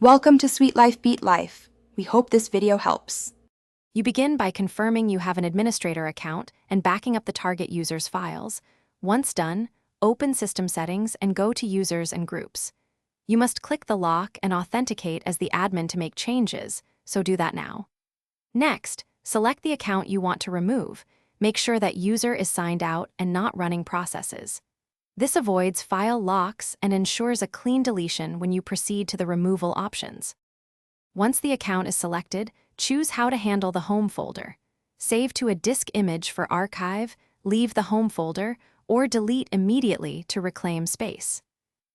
Welcome to Sweet Life Beat Life. We hope this video helps. You begin by confirming you have an administrator account and backing up the target user's files. Once done, open System Settings and go to Users and Groups. You must click the lock and authenticate as the admin to make changes, so do that now. Next, select the account you want to remove. Make sure that user is signed out and not running processes. This avoids file locks and ensures a clean deletion when you proceed to the removal options. Once the account is selected, choose how to handle the home folder. Save to a disk image for archive, leave the home folder, or delete immediately to reclaim space.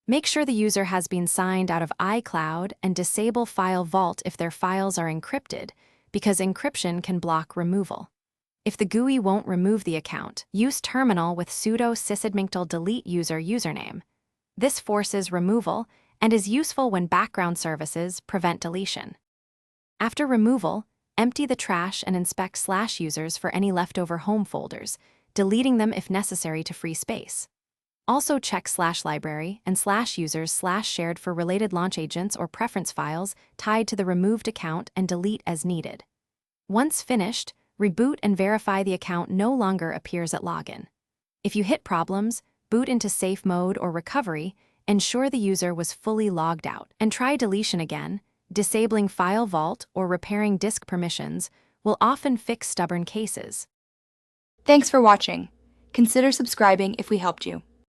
Make sure the user has been signed out of iCloud and disable File Vault if their files are encrypted, because encryption can block removal. If the GUI won't remove the account, use terminal with sudo sysadmin delete user username. This forces removal and is useful when background services prevent deletion. After removal, empty the trash and inspect /users for any leftover home folders, deleting them if necessary to free space. Also check /library and /users/shared for related launch agents or preference files tied to the removed account and delete as needed. Once finished, reboot and verify the account no longer appears at login. If you hit problems, boot into safe mode or recovery, ensure the user was fully logged out, and try deletion again. Disabling File Vault or repairing disk permissions will often fix stubborn cases. Thanks for watching. Consider subscribing if we helped you.